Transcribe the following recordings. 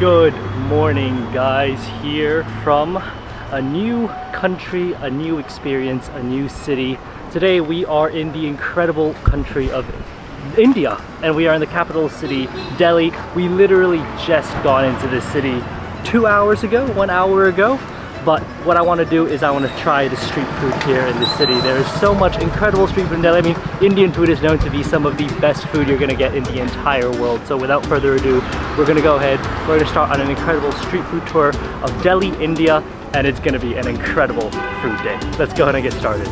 Good morning, guys. Here from a new country, a new experience, a new city. Today we are in the incredible country of India, and we are in the capital city, Delhi. We literally just got into this city 2 hours ago, 1 hour ago. But what I want to do is I want to try the street food here in the city. There is so much incredible street food in Delhi. I mean, Indian food is known to be some of the best food you're going to get in the entire world. So without further ado, we're going to go ahead. We're going to start on an incredible street food tour of Delhi, India, and it's going to be an incredible food day. Let's go ahead and get started.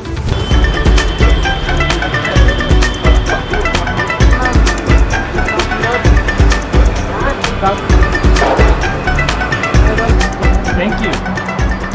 Thank you.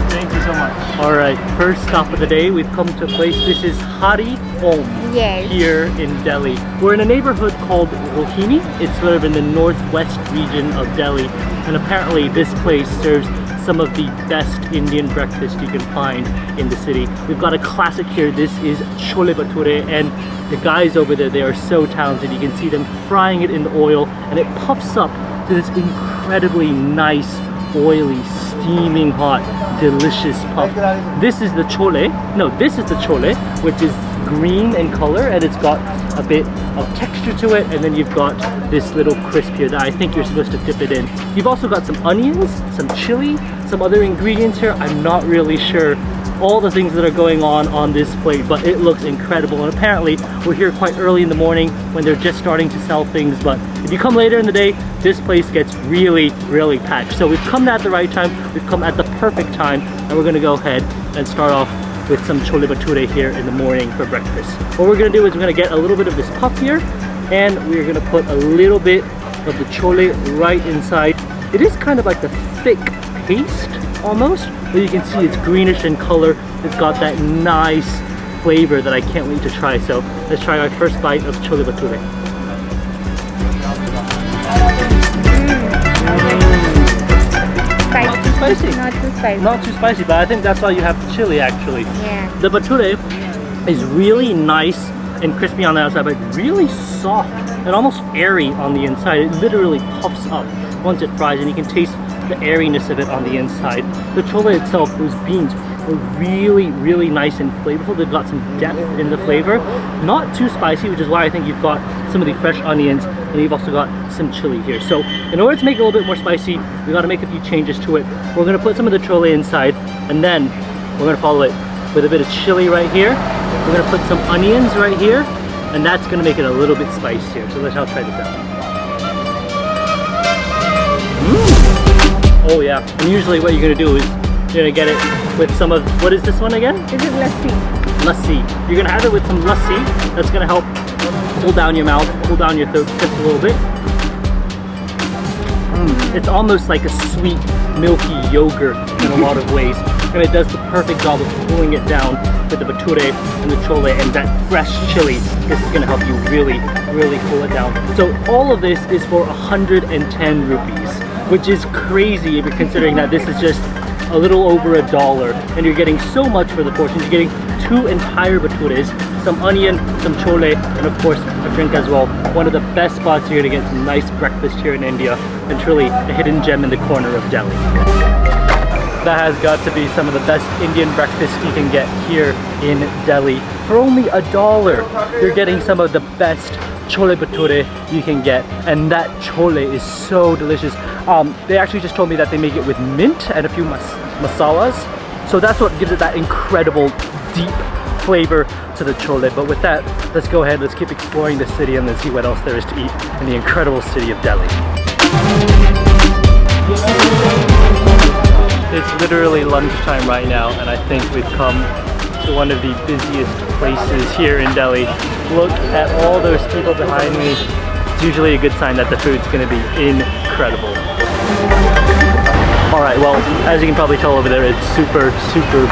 Thank you so much. Alright, first stop of the day, we've come to a place. This is Hari Om here in Delhi. We're in a neighborhood called Rohini. It's sort of in the northwest region of Delhi. And apparently this place serves some of the best Indian breakfast you can find in the city. We've got a classic here. This is Chole Bhature, and the guys over there, they are so talented. You can see them frying it in the oil, and it puffs up to this incredibly nice, oily, steaming hot, delicious puff. This is the chole. No, this is the chole, which is green in color, and it's got a bit of texture to it, and then you've got this little crisp here that I think you're supposed to dip it in. You've also got some onions, some chili, some other ingredients here. I'm not really sure all the things that are going on this plate, but it looks incredible. And apparently we're here quite early in the morning when they're just starting to sell things, but if you come later in the day, this place gets really packed. So we've come at the right time, we've come at the perfect time, and we're gonna go ahead and start off with some Chole Bhature here in the morning for breakfast. What we're gonna do is we're gonna get a little bit of this puff here, and we're gonna put a little bit of the chole right inside. It is kind of like a thick paste almost, but you can see it's greenish in color. It's got that nice flavor that I can't wait to try. So let's try our first bite of Chole Bhature. Not too spicy. Not too spicy. Not too spicy, but I think that's why you have the chili actually. Yeah. The bhature is really nice and crispy on the outside, but really soft and almost airy on the inside. It literally puffs up once it fries, and you can taste the airiness of it on the inside. The chole itself, those beans, are really nice and flavorful. They've got some depth in the flavor. Not too spicy, which is why I think you've got some of the fresh onions, and you've also got some chili here. So in order to make it a little bit more spicy, we got to make a few changes to it. We're going to put some of the chole inside, and then we're going to follow it with a bit of chili right here. We're going to put some onions right here, and that's going to make it a little bit spicier. So let's try this out. Oh yeah, and usually what you're going to do is you're going to get it with some of, what is this one again? This is lassi. Lassi. You're going to have it with some lassi. That's going to help cool down your mouth, cool down your throat just a little bit. It's almost like a sweet, milky yogurt in a lot of ways. And it does the perfect job of cooling it down with the bhature and the chole and that fresh chili. This is going to help you really cool it down. So all of this is for 110 rupees, which is crazy if you're considering that this is just a little over $1, and you're getting so much for the portions. You're getting 2 entire bhatures, some onion, some chole, and of course a drink as well. One of the best spots here to get some nice breakfast here in India, and truly a hidden gem in the corner of Delhi. That has got to be some of the best Indian breakfast you can get here in Delhi. For only $1, you're getting some of the best Chole Bhature you can get, and that chole is so delicious. They actually just told me that they make it with mint and a few masalas, so that's what gives it that incredible deep flavor to the chole. But with that, let's go ahead, let's keep exploring the city and then see what else there is to eat in the incredible city of Delhi. It's literally lunchtime right now, and I think we've come to one of the busiest places here in Delhi. Look at all those people behind me. It's usually a good sign that the food's going to be incredible. Alright, well, as you can probably tell over there, it's super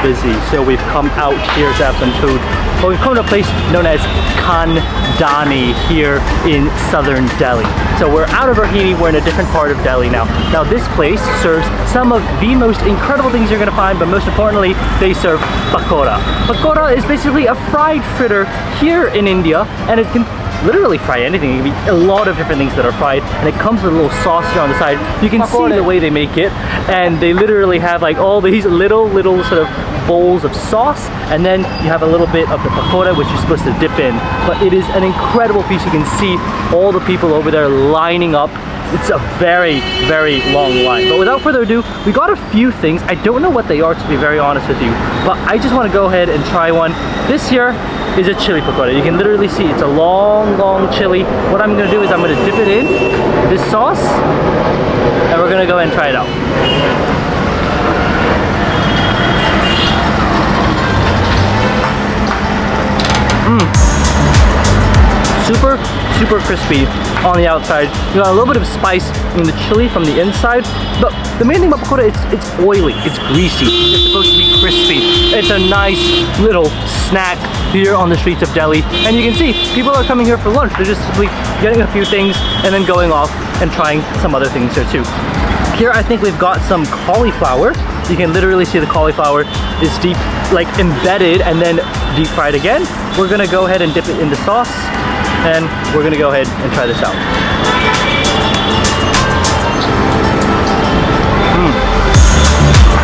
busy. So we've come out here to have some food. But we've come to a place known as Khandani here in southern Delhi. So we're out of Rohini, we're in a different part of Delhi now. Now this place serves some of the most incredible things you're going to find, but most importantly, they serve pakora. Pakora is basically a fried fritter here in India, and it can literally fry anything. It can be a lot of different things that are fried, and it comes with a little sauce here on the side. You can see the way they make it, and they literally have like all these little sort of bowls of sauce, and then you have a little bit of the pakode, which you're supposed to dip in. But it is an incredible feast. You can see all the people over there lining up. It's a very, very long line. But without further ado, we got a few things. I don't know what they are, to be very honest with you, but I just want to go ahead and try one. This here is a chili pakode. You can literally see it's a long chili. What I'm going to do is I'm going to dip it in this sauce, and we're going to go ahead and try it out. Super crispy on the outside. You got a little bit of spice in the chili from the inside, but the main thing about pakode, it's oily, it's greasy, it's supposed to be crispy. It's a nice little snack here on the streets of Delhi, and you can see people are coming here for lunch. They're just simply getting a few things and then going off and trying some other things here too. Here I think we've got some cauliflower. You can literally see the cauliflower is deep, like embedded and then deep fried again. We're gonna go ahead and dip it in the sauce, and we're gonna go ahead and try this out.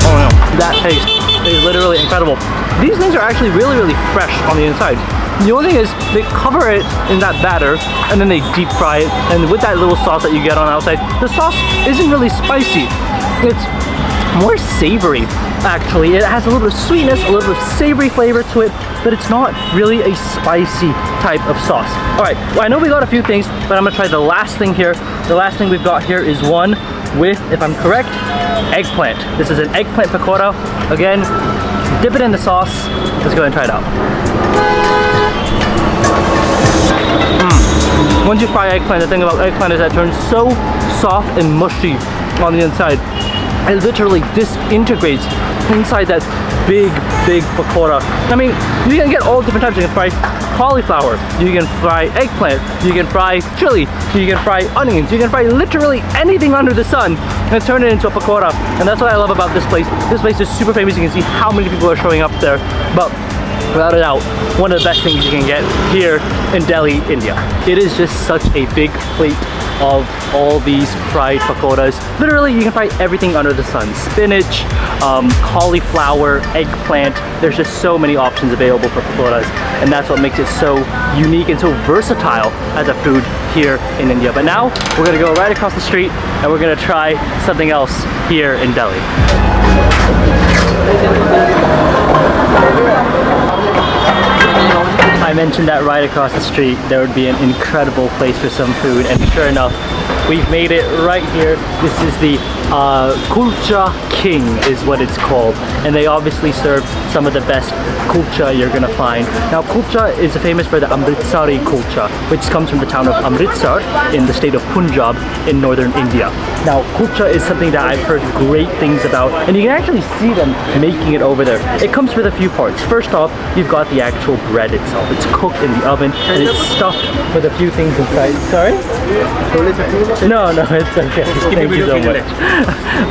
Oh no, that taste is literally incredible. These things are actually really fresh on the inside. The only thing is they cover it in that batter and then they deep fry it, and with that little sauce that you get on the outside, the sauce isn't really spicy. It's more savory, actually. It has a little bit of sweetness, a little bit of savory flavor to it, but it's not really a spicy type of sauce. All right, well, I know we got a few things, but I'm gonna try the last thing here. The last thing we've got here is one with, if I'm correct, eggplant. This is an eggplant pakora. Again, dip it in the sauce. Let's go ahead and try it out. Once you fry eggplant, the thing about eggplant is that it turns so soft and mushy on the inside. It literally disintegrates inside that big pakora. I mean, you can get all different types. You can fry cauliflower, you can fry eggplant, you can fry chili, you can fry onions, you can fry literally anything under the sun and turn it into a pakora. And that's what I love about this place. This place is super famous. You can see how many people are showing up there. But without a doubt, one of the best things you can get here in Delhi, India. It is just such a big plate of all these fried pakoras. Literally, you can fry everything under the sun. Spinach, cauliflower, eggplant. There's just so many options available for pakoras, and that's what makes it so unique and so versatile as a food here in India. But now, we're gonna go right across the street and we're gonna try something else here in Delhi. I mentioned that right across the street there would be an incredible place for some food, and sure enough, we've made it right here. This is the Kulcha King is what it's called, and they obviously serve some of the best kulcha you're gonna find. Now, kulcha is famous for the Amritsari Kulcha, which comes from the town of Amritsar in the state of Punjab in northern India. Now, kulcha is something that I've heard great things about, and you can actually see them making it over there. It comes with a few parts. First off, you've got the actual bread itself. It's cooked in the oven, and it's stuffed with a few things inside. Sorry? No, it's okay. Thank you so much.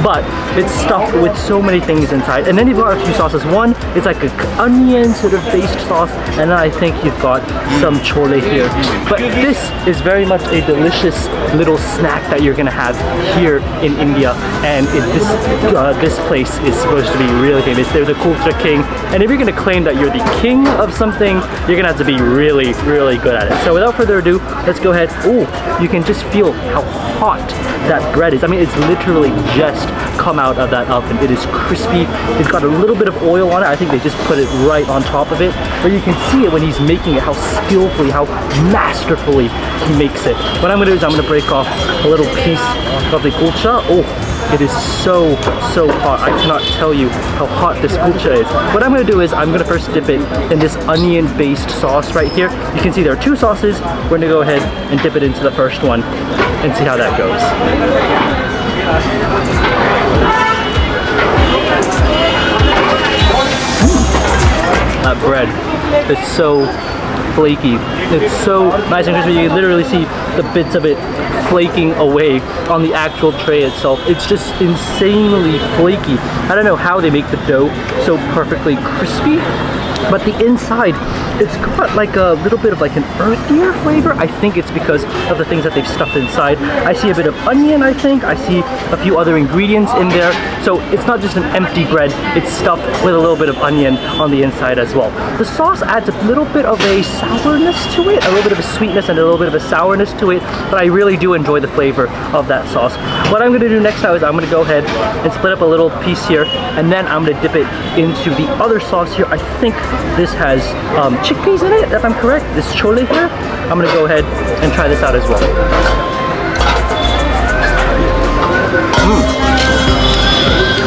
But it's stuffed with so many things inside, and then you've got a few sauces. One is like an onion sort of based sauce, and then I think you've got some chole here. But this is very much a delicious little snack that you're gonna have here in India, and this place is supposed to be really famous. They're the Kulcha King, and if you're gonna claim that you're the king of something, you're gonna have to be really good at it. So without further ado, let's go ahead. Oh, you can just feel how hot that bread is. I mean, it's literally just come out of that oven. It is crispy. It's got a little bit of oil on it. I think they just put it right on top of it. But you can see it when he's making it, how skillfully, how masterfully he makes it. What I'm gonna do is I'm gonna break off a little piece of the kulcha. Oh, it is so hot. I cannot tell you how hot this kulcha is. What I'm gonna do is I'm gonna first dip it in this onion-based sauce right here. You can see there are two sauces. We're gonna go ahead and dip it into the first one and see how that goes. That bread is so flaky. It's so nice and crispy. You can literally see the bits of it flaking away on the actual tray itself. It's just insanely flaky. I don't know how they make the dough so perfectly crispy, but the inside, it's got like a little bit of like an earthier flavor. I think it's because of the things that they've stuffed inside. I see a bit of onion, I think. I see a few other ingredients in there. So it's not just an empty bread, it's stuffed with a little bit of onion on the inside as well. The sauce adds a little bit of a sourness to it, a little bit of a sweetness and a little bit of a sourness to it, but I really do enjoy the flavor of that sauce. What I'm gonna do next now is I'm gonna go ahead and split up a little piece here, and then I'm gonna dip it into the other sauce here. I think this has chickpeas in it, if I'm correct. This chole here. I'm gonna go ahead and try this out as well.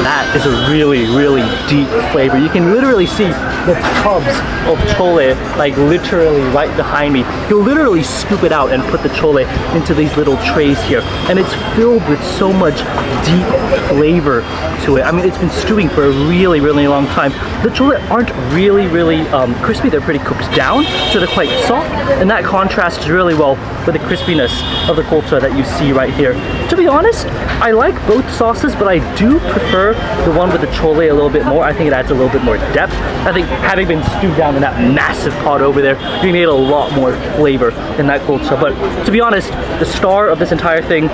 That is a really, really deep flavor. You can literally see the tubs of chole like literally right behind me. You'll literally scoop it out and put the chole into these little trays here, and it's filled with so much deep flavor to it. I mean, it's been stewing for a really, really long time. The chole aren't really, really crispy. They're pretty cooked down, so they're quite soft, and that contrasts really well with the crispiness of the kulcha that you see right here. To be honest, I like both sauces, but I do prefer the one with the chole a little bit more. I think it adds a little bit more depth. I think having been stewed down in that massive pot over there, you need a lot more flavor in that kulcha. But to be honest, the star of this entire thing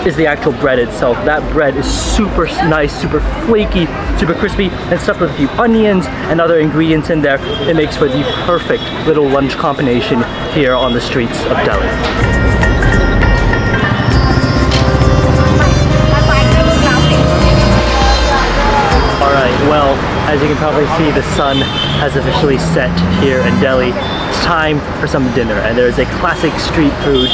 is the actual bread itself. That bread is super nice, super flaky, super crispy, and stuffed with a few onions and other ingredients in there. It makes for the perfect little lunch combination here on the streets of Delhi. Alright, well, as you can probably see, the sun has officially set here in Delhi. It's time for some dinner, and there's a classic street food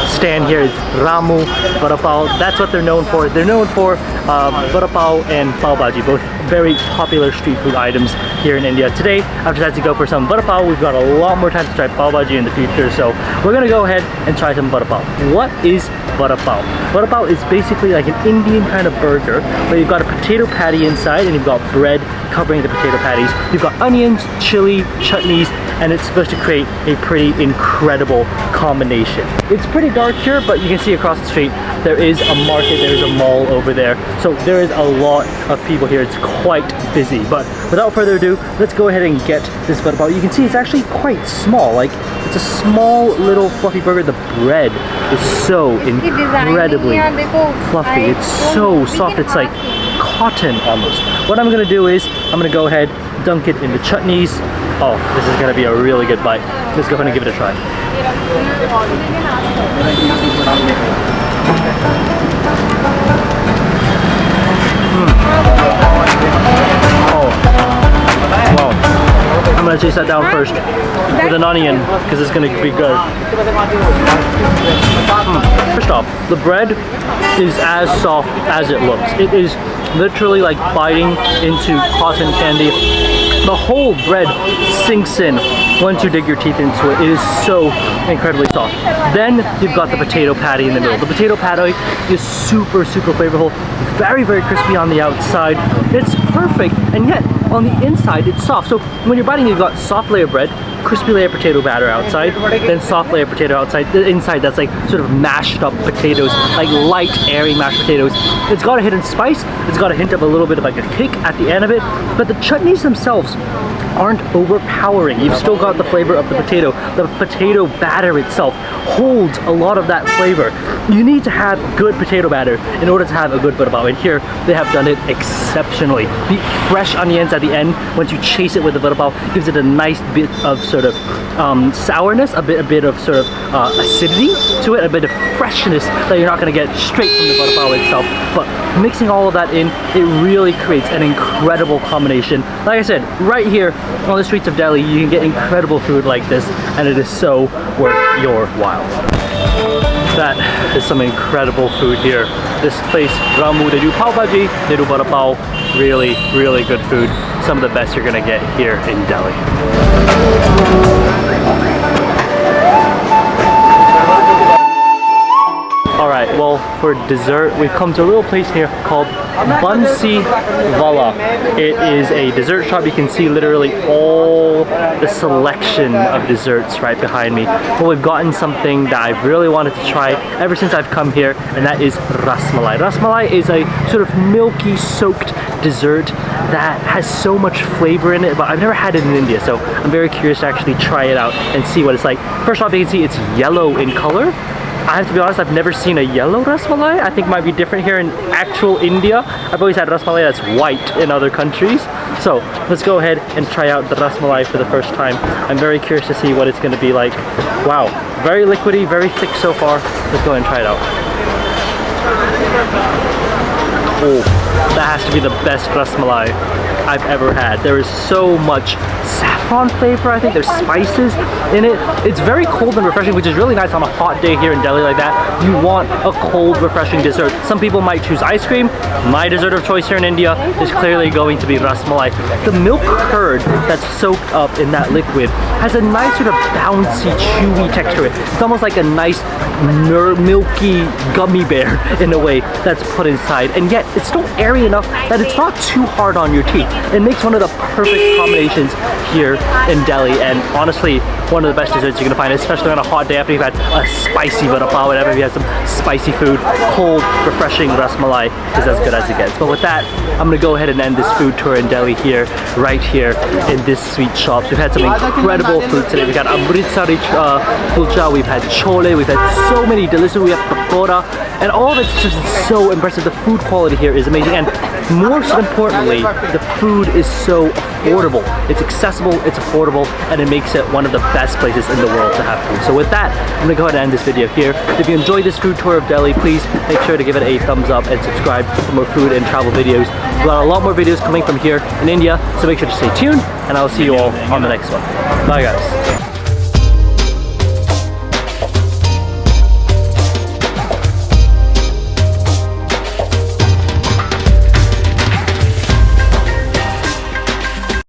stand here. It's Ramu, Vada Pav. That's what they're known for. They're known for Vada Pav and Pav Bhaji, both very popular street food items here in India. Today, I've decided to go for some Vada Pav. We've got a lot more time to try Pav Bhaji in the future, so we're gonna go ahead and try some Vada Pav. What is Vada Pav? Vada Pav is basically like an Indian kind of burger where you've got a potato patty inside and you've got bread covering the potato patties. You've got onions, chili, chutneys, and it's supposed to create a pretty incredible combination. It's pretty dark here, but you can see across the street there is a market, there's a mall over there. So there is a lot of people here. It's quite busy. But without further ado, let's go ahead and get this Vada Pav. You can see it's actually quite small. Like, it's a small little fluffy burger. The bread is so incredibly fluffy. It's so soft. It's like cotton almost. What I'm gonna do is I'm gonna go ahead, dunk it in the chutneys. Oh, this is gonna be a really good bite. Let's go ahead and give it a try. Oh, wow. I'm gonna chase that down first with an onion because it's gonna be good. First off, the bread is as soft as it looks. It is literally like biting into cotton candy. The whole bread sinks in once you dig your teeth into it. It is so incredibly soft. Then you've got the potato patty in the middle. The potato patty is super, super flavorful, very, very crispy on the outside. It's perfect, and yet on the inside it's soft. So when you're biting, you've got soft layer bread, crispy layer potato batter outside, then soft layer potato outside. The inside, that's like sort of mashed up potatoes, like light, airy mashed potatoes. It's got a hidden spice. It's got a hint of a little bit of like a kick at the end of it, but the chutneys themselves aren't overpowering. You've still got the flavor of the potato. The potato batter itself holds a lot of that flavor. You need to have good potato batter in order to have a good Vada Pav, and here they have done it exceptionally. The fresh onions at the end, once you chase it with the Vada Pav, gives it a nice bit of sort of sourness, a bit of sort of acidity to it, a bit of freshness that you're not going to get straight from the Vada Pav itself. But mixing all of that in, it really creates an incredible combination. Like I said, right here on the streets of Delhi, you can get incredible food like this, and it is so worth your while. That is some incredible food here. This place, Ramu, they do Pav Bhaji, they do Vada Pav. Really, really good food. Some of the best you're gonna get here in Delhi. Alright, well, for dessert, we've come to a little place here called Bansi Wala. It is a dessert shop. You can see literally all the selection of desserts right behind me. Well, we've gotten something that I've really wanted to try ever since I've come here, and that is Rasmalai. Rasmalai is a sort of milky soaked dessert that has so much flavor in it, but I've never had it in India, so I'm very curious to actually try it out and see what it's like. First off, you can see it's yellow in color. I have to be honest, I've never seen a yellow Rasmalai. I think it might be different here in actual India. I've always had Rasmalai that's white in other countries. So let's go ahead and try out the Rasmalai for the first time. I'm very curious to see what it's going to be like. Wow, very liquidy, very thick so far. Let's go ahead and try it out. Oh, that has to be the best Rasmalai I've ever had. There is so much saffron flavor, I think. There's spices in it. It's very cold and refreshing, which is really nice on a hot day here in Delhi like that. You want a cold, refreshing dessert. Some people might choose ice cream. My dessert of choice here in India is clearly going to be Rasmalai. The milk curd that's soaked up in that liquid has a nice sort of bouncy, chewy texture. It's almost like a nice milky gummy bear in a way that's put inside, and yet it's still airy enough that it's not too hard on your teeth. It makes one of the perfect combinations here in Delhi, and honestly one of the best desserts you're gonna find, especially on a hot day after you've had a spicy Vada Pav, whatever. If you had some spicy food, cold, refreshing Rasmalai is as good as it gets. But with that, I'm gonna go ahead and end this food tour in Delhi here, right here in this sweet shop. We've had some incredible food today. We've got Amritsari Kulcha, we've had Chole, we've had so many delicious, we have Pakode, and all of it's just so impressive. The food quality here is amazing, and most importantly, the food is so affordable. It's accessible, it's affordable, and it makes it one of the best places in the world to have food. So with that, I'm gonna go ahead and end this video here. If you enjoyed this food tour of Delhi, please make sure to give it a thumbs up and subscribe for more food and travel videos. We've got a lot more videos coming from here in India, so make sure to stay tuned, and I'll see you all on the next one. Bye guys.